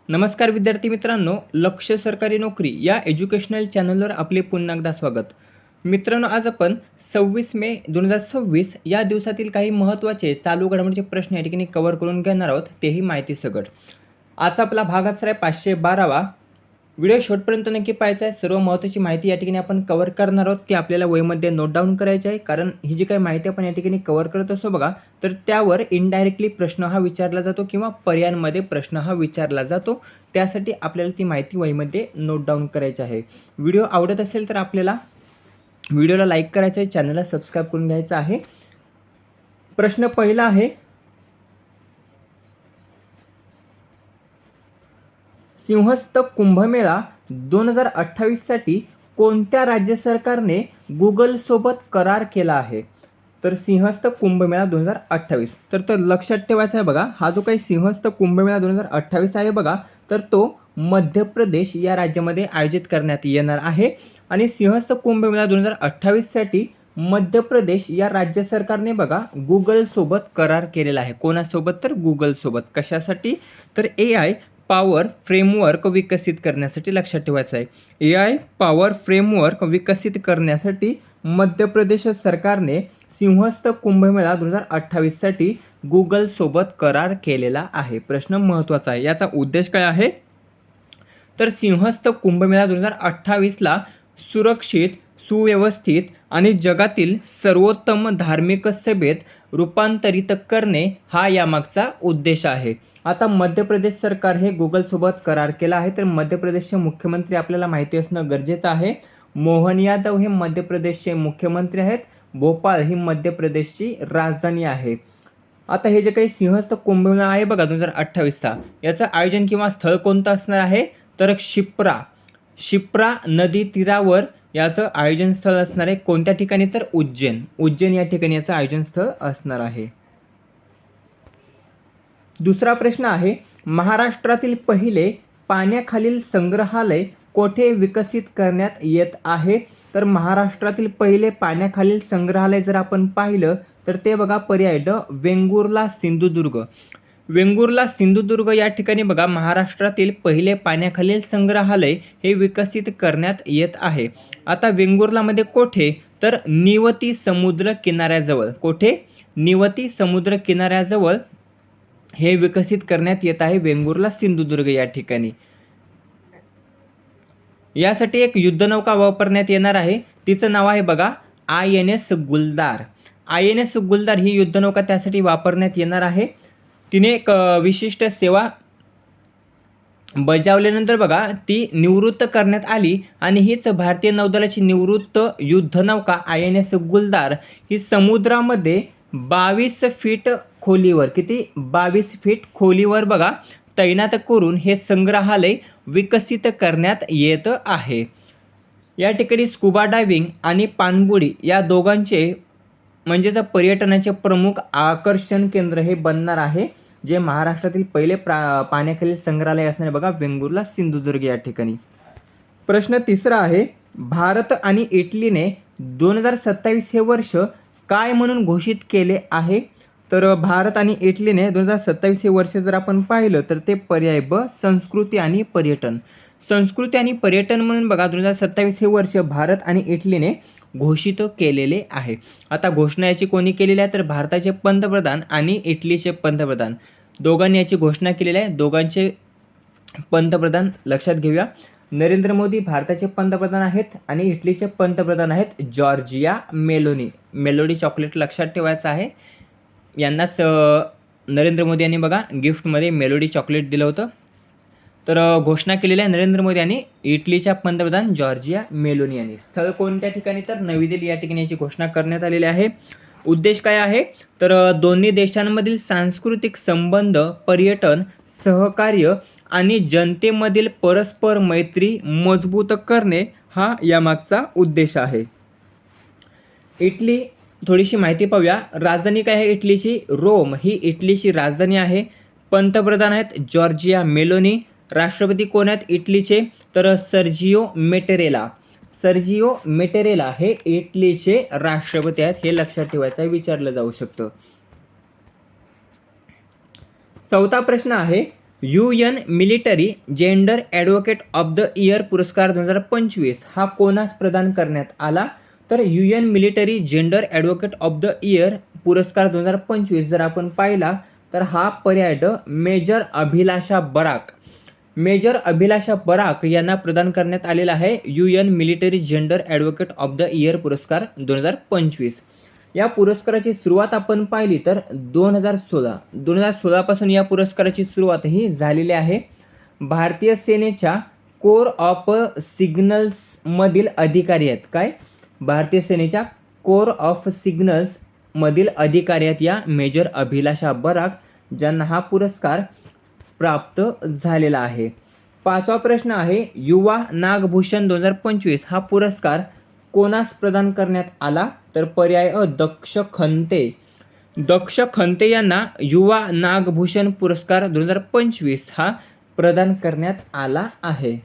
नमस्कार विद्यार्थी मित्रांनो, लक्ष सरकारी नोकरी या एज्युकेशनल चॅनलवर आपले पुन्हा एकदा स्वागत. मित्रांनो, आज आपण 26 मे 2026 या दिवसातील काही महत्त्वाचे चालू घडामोडीचे प्रश्न या ठिकाणी कव्हर करून घेणार आहोत, तेही माहिती सकट. आजचा आपला भाग असणार आहे 512वा. व्हिडिओ शेवटपर्यंत नक्की पाहायचा आहे. सर्व महत्त्वाची माहिती या ठिकाणी आपण कव्हर करणार आहोत, ती आपल्याला वहीमध्ये नोट डाऊन करायची आहे. कारण ही जी काही माहिती आपण या ठिकाणी कव्हर करत असतो बघा, तर त्यावर इनडायरेक्टली प्रश्न हा विचारला जातो किंवा पर्यायांमध्ये प्रश्न हा विचारला जातो. त्यासाठी आपल्याला ती माहिती वहीमध्ये नोट डाऊन करायची आहे. व्हिडिओ आवडत असेल तर आपल्याला व्हिडिओला लाईक करायचं आहे, चॅनलला सबस्क्राईब करून घ्यायचं आहे. प्रश्न पहिला आहे, सिंहस्थ कुंभमेळा 2028 साठी कोणत्या राज्य सरकारने गुगल सोबत करार केला आहे? तर सिंहस्थ कुंभमेळा 2028 तर लक्षात ठेवायचं आहे बघा. हा जो काही सिंहस्थ कुंभमेळा 2028 आहे बघा, तर तो मध्य प्रदेश या राज्यामध्ये आयोजित करण्यात येणार आहे. आणि सिंहस्थ कुंभमेळा 2028 साठी मध्य प्रदेश या राज्य सरकारने बघा गुगल सोबत करार केलेला आहे. कोणासोबत? तर गुगल सोबत. कशासाठी? तर AI पॉवर फ्रेमवर्क विकसित करण्यासाठी. लक्षात ठेवायचं आहे, AI पॉवर फ्रेमवर्क विकसित करण्यासाठी मध्य प्रदेश सरकारने सिंहस्थ कुंभमेळा 2028 साठी गुगल सोबत करार केलेला आहे. प्रश्न महत्त्वाचा आहे. याचा उद्देश काय आहे? तर सिंहस्थ कुंभमेळा 2028ला सुरक्षित, सुव्यवस्थित आणि जगातील सर्वोत्तम धार्मिक सभेत रूपांतरित करणे हा यामागचा उद्देश आहे. आता मध्य प्रदेश सरकार हे गुगलसोबत करार केला आहे. तर मध्य प्रदेशचे मुख्यमंत्री आपल्याला माहिती असणं गरजेचं आहे. मोहन यादव हे मध्य प्रदेशचे मुख्यमंत्री आहेत. भोपाळ ही मध्य प्रदेशची राजधानी आहे. आता हे जे काही सिंहस्थ कुंभमेळा आहे बघा 2028चा, याचं आयोजन किंवा स्थळ कोणतं असणार आहे? तर शिप्रा नदी तीरावर याचं आयोजन स्थळ असणार आहे. कोणत्या ठिकाणी? तर उज्जैन या ठिकाणी याचं आयोजन स्थळ असणार आहे. दुसरा प्रश्न आहे, महाराष्ट्रातील पहिले पाण्याखालील संग्रहालय कोठे विकसित करण्यात येत आहे? तर महाराष्ट्रातील पहिले पाण्याखालील संग्रहालय जर आपण पाहिलं तर ते बघा पर्याय ड, वेंगुर्ला सिंधुदुर्ग. वेंगुर्ला सिंधुदुर्ग या ठिकाणी बघा महाराष्ट्रातील पहिले पाण्याखालील संग्रहालय हे विकसित करण्यात येत आहे. आता वेंगुर्लामध्ये कोठे? तर निवती समुद्र किनाऱ्याजवळ. कोठे? निवती समुद्र किनाऱ्याजवळ हे विकसित करण्यात येत आहे वेंगुर्ला सिंधुदुर्ग या ठिकाणी. यासाठी एक युद्धनौका वापरण्यात येणार आहे. तिचं नाव आहे बघा INS गुलदार. INS गुलदार ही युद्धनौका त्यासाठी वापरण्यात येणार आहे. तिने एक विशिष्ट सेवा बजावल्यानंतर बघा ती निवृत्त करण्यात आली आणि हीच भारतीय नौदलाची निवृत्त युद्धनौका INS गुलदार ही समुद्रामध्ये 22 फीट खोलीवर, किती? 22 फीट खोलीवर बघा तैनात करून हे संग्रहालय विकसित करण्यात येत आहे. या ठिकाणी स्कुबा डायव्हिंग आणि पाणबुडी या दोघांचे म्हणजेच पर्यटनाचे प्रमुख आकर्षण केंद्र हे बनणार आहे, जे महाराष्ट्रातील पहिले पाण्याखालील संग्रहालय असणार बघा वेंगुर्ला सिंधुदुर्ग या ठिकाणी. प्रश्न तिसरा आहे, भारत आणि इटलीने 2027 हे वर्ष काय म्हणून घोषित केले आहे? तर भारत आणि इटलीने 2027 हे वर्ष जर आपण पाहिलं तर ते पर्याय ब, संस्कृती आणि पर्यटन. संस्कृती आणि पर्यटन म्हणून बघा 2027 हे वर्ष भारत आणि इटलीने घोषित केलेले आहे. आता घोषणा याची कोणी केलेली आहे? तर भारताचे पंतप्रधान आणि इटलीचे पंतप्रधान दोघांनी याची घोषणा केलेली आहे. दोघांचे पंतप्रधान लक्षात घेऊया. नरेंद्र मोदी भारताचे पंतप्रधान आहेत आणि इटलीचे पंतप्रधान आहेत जॉर्जिया मेलोनी. मेलोडी चॉकलेट लक्षात ठेवायचं आहे. यांनाच नरेंद्र मोदी यांनी बघा गिफ्टमध्ये मेलोडी चॉकलेट दिलं होतं. तर घोषणा केलेली आहे नरेंद्र मोदी आणि इटलीच्या पंतप्रधान जॉर्जिया मेलोनी यांनी. स्थळ कोणत्या ठिकाणी? तर नवी दिल्ली या ठिकाणी याची घोषणा करण्यात आलेली आहे. उद्देश काय आहे? तर दोन्ही देशांमधील सांस्कृतिक संबंध, पर्यटन, सहकार्य आणि जनतेमधील परस्पर मैत्री मजबूत करणे हा यामागचा उद्देश आहे. इटली, थोडीशी माहिती पाहूया. राजधानी काय आहे इटलीची? रोम ही इटलीची राजधानी आहे. पंतप्रधान आहेत जॉर्जिया मेलोनी. राष्ट्रपती कोण आहेत इटलीचे? तर सर्जिओ मेटेरेला. सर्जिओ मेटेरेला हे इटलीचे राष्ट्रपती आहेत. हे लक्षात ठेवायचं, विचारलं जाऊ शकतं. चौथा प्रश्न आहे, UN military gender advocate of the year पुरस्कार 2025 हा कोणास प्रदान करण्यात आला? तर UN military gender advocate of the year पुरस्कार 2025 जर आपण पाहिला तर हा पर्याय मेजर अभिलाषा बराक. मेजर अभिलाषा बराक यांना प्रदान करण्यात आलेला आहे UN military gender advocate of the year पुरस्कार 2025. या पुरस्काराची सुरुवात आपण पाहिली तर 2016 पासून या पुरस्काराची सुरुवात ही झालेली आहे. भारतीय सेनेच्या कोर ऑफ सिग्नल्स मधील अधिकारी आहेत. काय? भारतीय सेनेच्या कोर ऑफ सिग्नल्स मधील अधिकारी आहेत या मेजर अभिलाषा बराक, ज्यांना हा पुरस्कार प्राप्त झालेला आहे. 5वा प्रश्न आहे, युवा नागभूषण 2025 हा पुरस्कार कोणास प्रदान करण्यात आला? तर पर्याय अ दक्ष खंते. दक्ष खंते यांना युवा नागभूषण पुरस्कार 2025 हा प्रदान करण्यात आला आहे.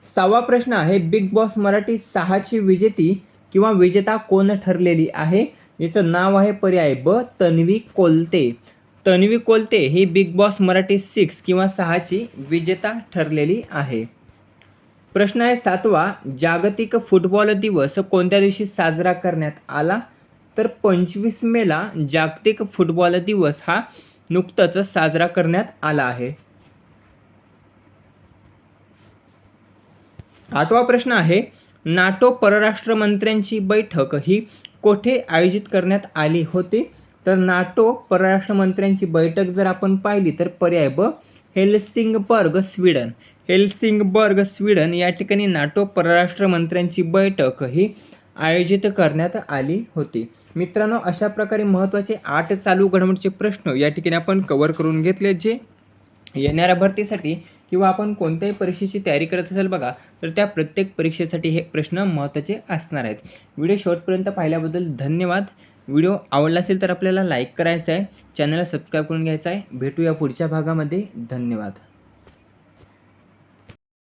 6वा प्रश्न आहे, बिग बॉस मराठी 6ची विजेती किंवा विजेता कोण ठरलेली आहे? याचं नाव आहे पर्याय ब तन्वी कोलते. तन्वी कोलते ही बिग बॉस मराठी 6 किंवा 6ची विजेता ठरलेली आहे. प्रश्न आहे 7वा, जागतिक फुटबॉल दिवस कोणत्या दिवशी साजरा करण्यात आला? तर 25 मेला जागतिक फुटबॉल दिवस हा नुकताच साजरा करण्यात आला आहे. 8वा प्रश्न आहे, नाटो परराष्ट्र मंत्र्यांची बैठक ही कोठे आयोजित करण्यात आली होती? तर नाटो परराष्ट्र मंत्र्यांची बैठक जर आपण पाहिली तर पर्याय ब हेल्सिंगबर्ग स्वीडन. हेल्सिंगबर्ग स्वीडन या ठिकाणी नाटो परराष्ट्र मंत्र्यांची बैठक ही आयोजित करण्यात आली होती. मित्रांनो, अशा प्रकारे महत्त्वाचे 8 चालू घडामोडीचे प्रश्न या ठिकाणी आपण कव्हर करून घेतले, जे येणाऱ्या भरतीसाठी किंवा आपण कोणत्याही परीक्षेची तयारी करत असेल बघा, तर त्या प्रत्येक परीक्षेसाठी हे प्रश्न महत्त्वाचे असणार आहेत. व्हिडिओ शेवटपर्यंत पाहिल्याबद्दल धन्यवाद. व्हिडिओ आवडला असेल तर आपल्याला लाईक करायचा आहे, चॅनलला सबस्क्राईब करून घ्यायचा आहे. भेटूया पुढच्या भागामध्ये. धन्यवाद.